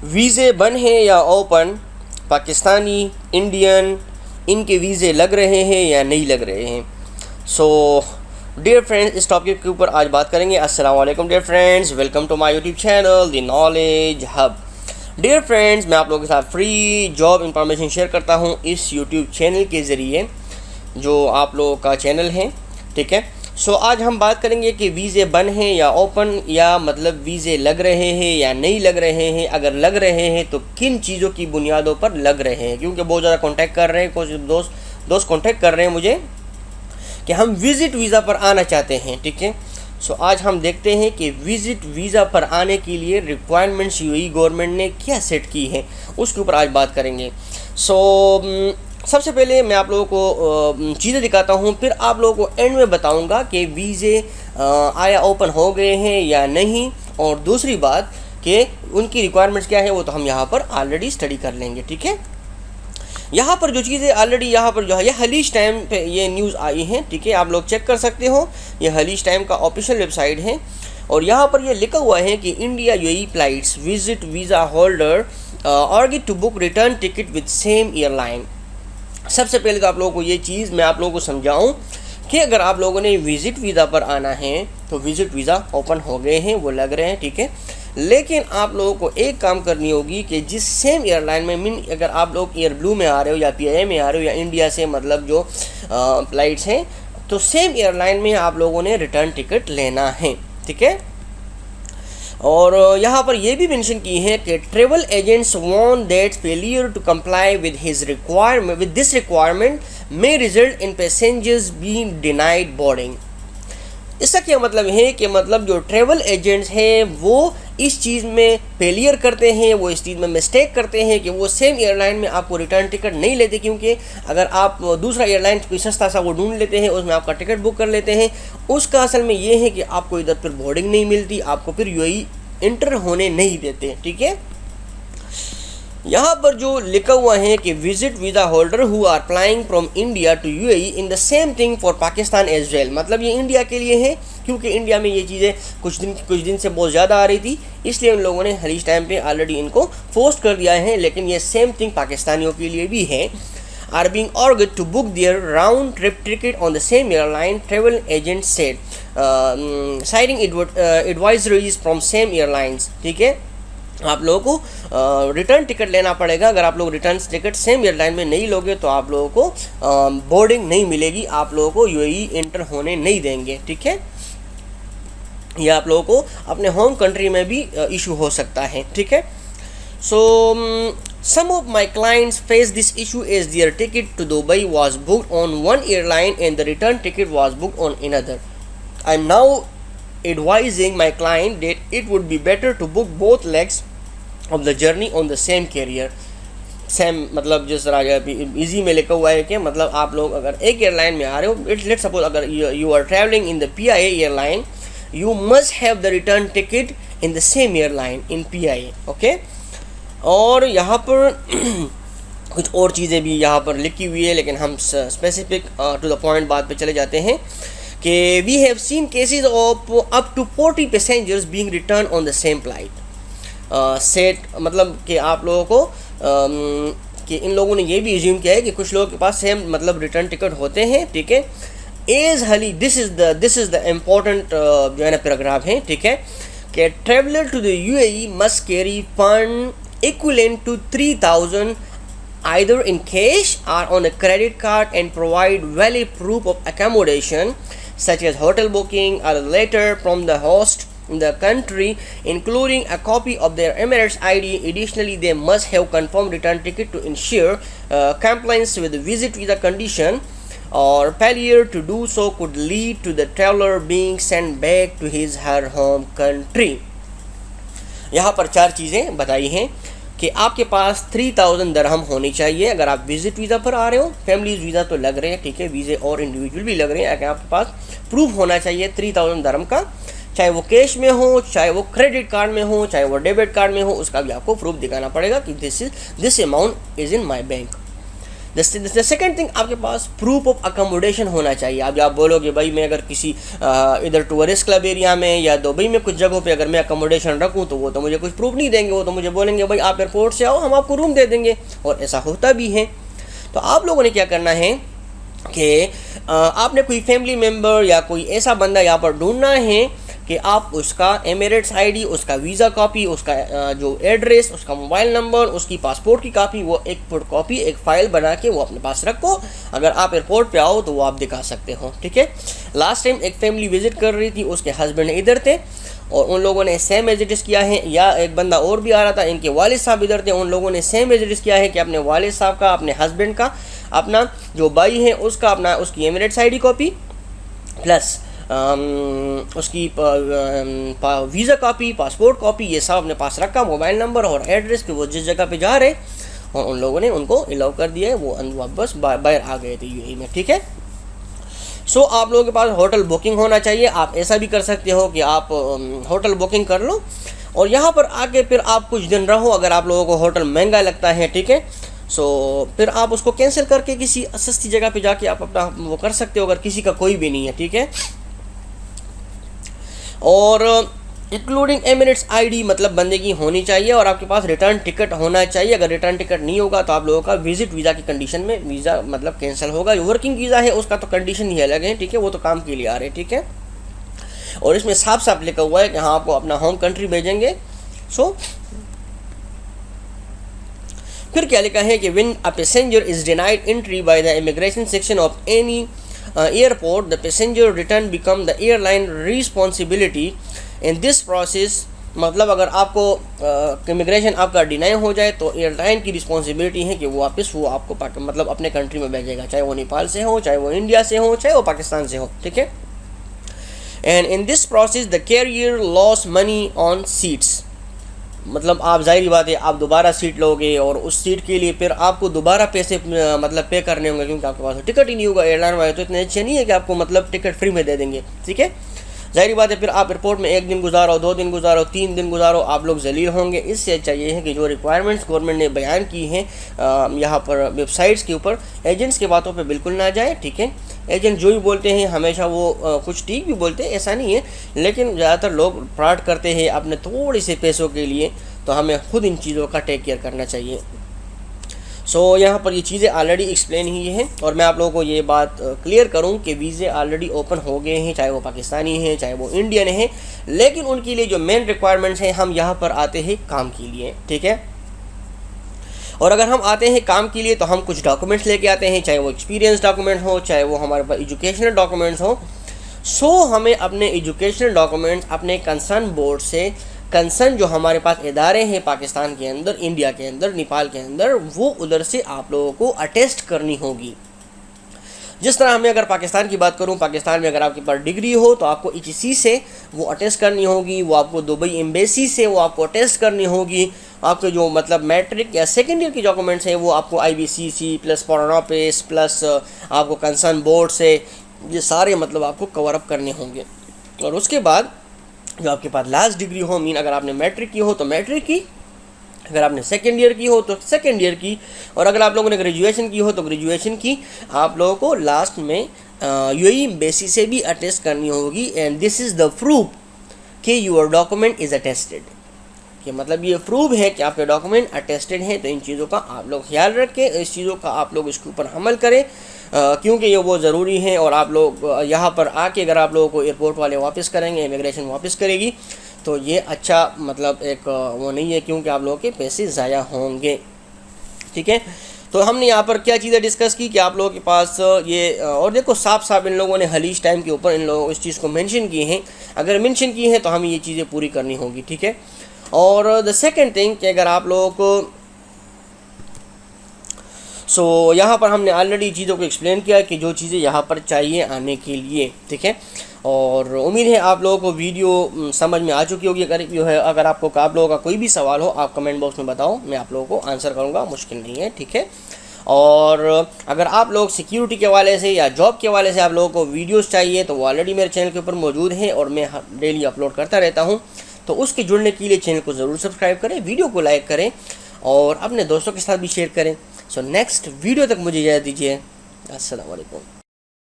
वीज़े बंद हैं या ओपन, पाकिस्तानी, इंडियन, इनके वीज़े लग रहे हैं या नहीं लग रहे हैं। सो डियर फ्रेंड्स, इस टॉपिक के ऊपर आज बात करेंगे। अस्सलाम वालेकुम dear friends, welcome to my YouTube channel the knowledge hub. Dear friends, मैं आप लोगों के साथ फ्री जॉब इंफॉर्मेशन शेयर करता हूँ इस यूट्यूब चैनल के ज़रिए, जो आप लोगों का चैनल है, ठीक है। सो आज हम बात करेंगे कि वीज़े बंद हैं या ओपन, या मतलब वीज़े लग रहे हैं या नहीं लग रहे हैं। अगर लग रहे हैं तो किन चीज़ों की बुनियादों पर लग रहे हैं, क्योंकि बहुत ज़्यादा कांटेक्ट कर रहे हैं, कुछ दोस्त कांटेक्ट कर रहे हैं मुझे कि हम विज़िट वीज़ा पर आना चाहते हैं, ठीक है। सो आज हम देखते हैं कि विज़िट वीज़ा पर आने के लिए रिक्वायरमेंट्स यूएई गवर्नमेंट ने क्या सेट की है, उसके ऊपर आज बात करेंगे। सबसे पहले मैं आप लोगों को चीज़ें दिखाता हूँ, फिर आप लोगों को एंड में बताऊँगा कि वीज़े आया ओपन हो गए हैं या नहीं, और दूसरी बात कि उनकी रिक्वायरमेंट्स क्या है वो तो हम यहाँ पर ऑलरेडी स्टडी कर लेंगे, ठीक है। यहाँ पर जो चीज़ें ऑलरेडी यहाँ पर जो है, ये हलीश टाइम पे ये न्यूज़ आई हैं, ठीक है, आप लोग चेक कर सकते हो। ये हलीश टाइम का ऑफिशियल वेबसाइट है, और यहाँ पर ये लिखा हुआ है कि India UAE flights visit visa holder urged to book return ticket with same airline. सबसे पहले तो आप लोगों को ये चीज़ मैं आप लोगों को समझाऊं कि अगर आप लोगों ने विज़िट वीज़ा पर आना है तो विज़िट वीज़ा ओपन हो गए हैं, वो लग रहे हैं, ठीक है। लेकिन आप लोगों को एक काम करनी होगी कि जिस सेम एयरलाइन में अगर आप लोग एयर ब्लू में आ रहे हो या पीआईए में आ रहे हो या इंडिया से मतलब जो फ्लाइट्स हैं, तो सेम एयरलाइन में आप लोगों ने रिटर्न टिकट लेना है, ठीक है। और यहाँ पर यह भी मेंशन की है कि travel agents warn that failure to comply with this requirement may result in passengers being denied boarding. इसका क्या मतलब है कि मतलब जो ट्रैवल एजेंट्स हैं वो इस चीज़ में फेलियर करते हैं, वो इस चीज़ में मिस्टेक करते हैं कि वो सेम एयरलाइन में आपको रिटर्न टिकट नहीं लेते, क्योंकि अगर आप दूसरा एयरलाइन कोई सस्ता सा वो ढूंढ लेते हैं, उसमें आपका टिकट बुक कर लेते हैं, उसका असल में ये है कि आपको इधर फिर बोर्डिंग नहीं मिलती, आपको फिर यूएई इंटर होने नहीं देते, ठीक है। यहाँ पर जो लिखा हुआ है कि visit visa holder who are applying from India to UAE in the same thing for Pakistan as well, मतलब ये इंडिया के लिए है, क्योंकि इंडिया में ये चीज़ें कुछ दिन से बहुत ज़्यादा आ रही थी, इसलिए उन लोगों ने हलीश टाइम पे ऑलरेडी इनको पोस्ट कर दिया है। लेकिन ये सेम थिंग पाकिस्तानियों के लिए भी है। Are being urged to book their round trip ticket on the same airline, travel agent said, citing advisories from same airlines, ठीक है। आप लोगों को रिटर्न टिकट लेना पड़ेगा। अगर आप लोग रिटर्न टिकट सेम एयरलाइन में नहीं लोगे तो आप लोगों को बोर्डिंग नहीं मिलेगी, आप लोगों को यूएई एंटर होने नहीं देंगे, ठीक है। या आप लोगों को अपने होम कंट्री में भी इशू हो सकता है, ठीक है। सो some of my clients face this issue as their ticket to Dubai was booked on one airline and the return ticket was booked on another. I'm now advising my client that it would be better to book both legs of the journey on the same carrier. Same मतलब जिस तरह easy में लिखा हुआ है कि मतलब आप लोग अगर एक एयरलाइन में आ रहे हो, लेट्स सपोज अगर you are travelling in the PIA airline, you must have the return ticket in the same airline in PIA, okay. और यहाँ पर कुछ और चीज़ें भी यहाँ पर लिखी हुई है, लेकिन हम स्पेसिफिक टू द पॉइंट बात पे चले जाते हैं कि we have seen cases of up to 40 passengers being return on the same flight set, मतलब कि आप लोगों को कि इन लोगों ने ये भी एज्यूम किया है कि कुछ लोगों के पास सेम मतलब रिटर्न टिकट होते हैं, ठीक है। एज हली दिस इज़ द इम्पोर्टेंट जो है ना पैराग्राफ है, ठीक है, कि traveller to the UAE must carry fund equivalent to 3,000 either in cash or on a credit card and provide valid proof of accommodation such as hotel booking or a letter from the host in the country including a copy of their Emirates ID. Additionally, they must have confirmed return ticket to ensure compliance with the visit visa condition, or failure to do so could lead to the traveler being sent back to his her home country. यहाँ पर 4 चीज़ें बताई हैं कि आपके पास 3000 दरहम होनी चाहिए अगर आप विजिट वीज़ा पर आ रहे हो। फैमिलीज वीज़ा तो लग रहे हैं, ठीक है, वीज़े और इंडिविजुअल भी लग रहे हैं। अगर आपके पास प्रूफ होना चाहिए 3000 दरहम का, चाहे वो कैश में हो, चाहे वो क्रेडिट कार्ड में हो, चाहे वो डेबिट कार्ड में हो, उसका भी आपको प्रूफ दिखाना पड़ेगा कि this amount is in my bank. The second thing, आपके पास प्रूफ ऑफ अकोमोडेशन होना चाहिए। अब आप बोलोगे भाई मैं अगर किसी इधर टूरिस्ट क्लब एरिया में या दुबई में कुछ जगहों पे अगर मैं अकोमोडेशन रखूँ तो वो तो मुझे कुछ प्रूफ नहीं देंगे, वो तो मुझे बोलेंगे भाई आप एयरपोर्ट से आओ हम आपको रूम दे देंगे, और ऐसा होता भी है। तो आप लोगों ने क्या करना है कि आपने कोई फैमिली मेम्बर या कोई ऐसा बंदा यहाँ पर ढूंढना है कि आप उसका एमिरेट्स आईडी, उसका वीज़ा कॉपी, उसका जो एड्रेस, उसका मोबाइल नंबर, उसकी पासपोर्ट की कॉपी, वो एक फुट कॉपी एक फ़ाइल बना के वो अपने पास रखो। अगर आप एयरपोर्ट पे आओ तो वो आप दिखा सकते हो, ठीक है। लास्ट टाइम एक फैमिली विज़िट कर रही थी, उसके हस्बैंड इधर थे और उन लोगों ने सेम एजिटिस किया है, या एक बंदा और भी आ रहा था, इनके वालिद साहब इधर थे, उन लोगों ने सेम एजिटिस किया है कि अपने वालिद साहब का, अपने हस्बैंड का, अपना जो भाई है उसका, अपना उसकी एमिरेट्स आईडी कॉपी प्लस उसकी वीज़ा कॉपी, पासपोर्ट कॉपी, ये सब अपने पास रखा, मोबाइल नंबर और एड्रेस कि वो जिस जगह पे जा रहे, और उन लोगों ने उनको अलाउ कर दिया है, वो वापस बाहर आ गए थे यूएई में, ठीक है। सो आप लोगों के पास होटल बुकिंग होना चाहिए। आप ऐसा भी कर सकते हो कि आप होटल बुकिंग कर लो और यहाँ पर आके फिर आप कुछ दिन रहो। अगर आप लोगों को होटल महंगा लगता है, ठीक है, सो फिर आप उसको कैंसिल करके किसी सस्ती जगह पे जाके आप अपना वो कर सकते हो, अगर किसी का कोई भी नहीं है, ठीक है। और इंक्लूडिंग एमिरेट्स आईडी मतलब बंदे की होनी चाहिए, और आपके पास रिटर्न टिकट होना चाहिए। अगर रिटर्न टिकट नहीं होगा तो आप लोगों का विजिट वीज़ा की कंडीशन में वीज़ा मतलब कैंसिल होगा। वर्किंग वीज़ा है उसका तो कंडीशन ही अलग है, ठीक है, वो तो काम के लिए आ रहे हैं, ठीक है। और इसमें साफ साफ लिखा हुआ है कि हाँ आपको अपना होम कंट्री भेजेंगे। सो फिर क्या लिखा है कि when a passenger is denied entry by the immigration section of any airport, the passenger return become the airline responsibility in this process. मतलब अगर आपको इमिग्रेशन आपका डिनाई हो जाए तो एयरलाइन की रिस्पॉन्सिबिलिटी है कि वो वापस वो आपको मतलब अपने कंट्री में भेजेगा, चाहे वो नेपाल से हो, चाहे वो इंडिया से हो, चाहे वो पाकिस्तान से हो, ठीक है। And in this process the carrier loss money on seats. मतलब आप जाहिर बात है आप दोबारा सीट लोगे और उस सीट के लिए फिर आपको दोबारा पैसे मतलब पे करने होंगे, क्योंकि आपके पास टिकट ही नहीं होगा। एयरलाइन वाले तो इतने अच्छे नहीं है कि आपको मतलब टिकट फ्री में दे देंगे, ठीक है। जाहिर बात है फिर आप एयरपोर्ट में 1 दिन गुजारो, 2 दिन गुजारो, 3 दिन गुजारो, आप लोग जलील होंगे। इससे चाहिए है कि जो रिक्वायरमेंट्स गवर्नमेंट ने बयान की हैं यहाँ पर वेबसाइट्स के ऊपर, एजेंट्स की बातों पे बिल्कुल ना जाए, ठीक है। एजेंट जो भी बोलते हैं हमेशा वो कुछ ठीक भी बोलते हैं, ऐसा नहीं है, लेकिन ज़्यादातर लोग फ्रॉड करते हैं अपने थोड़े से पैसों के लिए। तो हमें खुद इन चीज़ों का टेक केयर करना चाहिए। सो यहाँ पर ये चीज़ें ऑलरेडी एक्सप्लेन हुई हैं, और मैं आप लोगों को ये बात क्लियर करूँ कि वीज़े ऑलरेडी ओपन हो गए हैं, चाहे वो पाकिस्तानी हैं चाहे वो इंडियन हैं, लेकिन उनके लिए जो मेन रिक्वायरमेंट्स हैं, हम यहाँ पर आते हैं काम के लिए, ठीक है। और अगर हम आते हैं काम के लिए तो हम कुछ डॉक्यूमेंट्स लेके आते हैं, चाहे वो एक्सपीरियंस डॉक्यूमेंट हो, चाहे वो हमारे पास एजुकेशनल डॉक्यूमेंट्स हो। सो हमें अपने एजुकेशनल डॉक्यूमेंट्स अपने कंसर्न बोर्ड से, कंसर्न जो हमारे पास इदारे हैं पाकिस्तान के अंदर, इंडिया के अंदर, नेपाल के अंदर, वो उधर से आप लोगों को अटेस्ट करनी होगी। जिस तरह हमें अगर पाकिस्तान की बात करूं, पाकिस्तान में अगर आपके पास डिग्री हो तो आपको HEC से वो अटेस्ट करनी होगी, वो आपको दुबई एम्बेसी से वो आपको अटेस्ट करनी होगी। आपके जो मतलब मैट्रिक या सेकेंड ईयर की डॉक्यूमेंट्स हैं वो आपको IBCC plus foreign office plus आपको कंसर्न बोर्ड से ये सारे मतलब आपको कवर अप करने होंगे। और उसके बाद जो आपके पास लास्ट डिग्री हो, मीन अगर आपने मैट्रिक की हो तो मैट्रिक की, अगर आपने सेकेंड ईयर की हो तो सेकेंड ईयर की, और अगर आप लोगों ने ग्रेजुएशन की हो तो ग्रेजुएशन की, आप लोगों को लास्ट में UAE एम्बेसी से भी अटेस्ट करनी होगी। And this is the proof कि यूर डॉक्यूमेंट इज़ अटेस्टेड, कि मतलब ये प्रूफ है कि आपके डॉक्यूमेंट अटेस्टेड हैं। तो इन चीज़ों का आप लोग ख्याल रखें, इस चीज़ों का आप लोग इसके ऊपर अमल करें, क्योंकि ये वो ज़रूरी है। और आप लोग यहाँ पर आके अगर आप लोगों को एयरपोर्ट वाले वापस करेंगे, इमिग्रेशन वापस करेगी, तो ये अच्छा मतलब एक वो नहीं है, क्योंकि आप लोगों के पैसे ज़ाया होंगे, ठीक है। तो हमने यहाँ पर क्या चीज़ें डिस्कस की कि आप लोगों के पास ये, और देखो साफ साफ इन लोगों ने हलीज टाइम के ऊपर इन लोगों इस चीज़ को मेंशन की हैं। अगर मेंशन की है तो हमें ये चीज़ें पूरी करनी होगी, ठीक है। और द सेकंड थिंग कि अगर आप लोगों को यहाँ पर हमने ऑलरेडी चीज़ों को एक्सप्लेन किया कि जो चीज़ें यहाँ पर चाहिए आने के लिए, ठीक है। और उम्मीद है आप लोगों को वीडियो समझ में आ चुकी होगी। अगर जो है अगर आप लोगों का कोई भी सवाल हो आप कमेंट बॉक्स में बताओ, मैं आप लोगों को आंसर करूँगा, मुश्किल नहीं है, ठीक है। और अगर आप लोग सिक्योरिटी के हवाले से या जॉब के हवाले से आप लोगों को वीडियोस चाहिए तो वो ऑलरेडी मेरे चैनल के ऊपर मौजूद हैं और मैं डेली अपलोड करता रहता हूँ। तो उसके जुड़ने के लिए चैनल को ज़रूर सब्सक्राइब करें, वीडियो को लाइक करें और अपने दोस्तों के साथ भी शेयर करें। सो नेक्स्ट वीडियो तक मुझे इजाज़त दीजिए। अस्सलाम वालेकुम।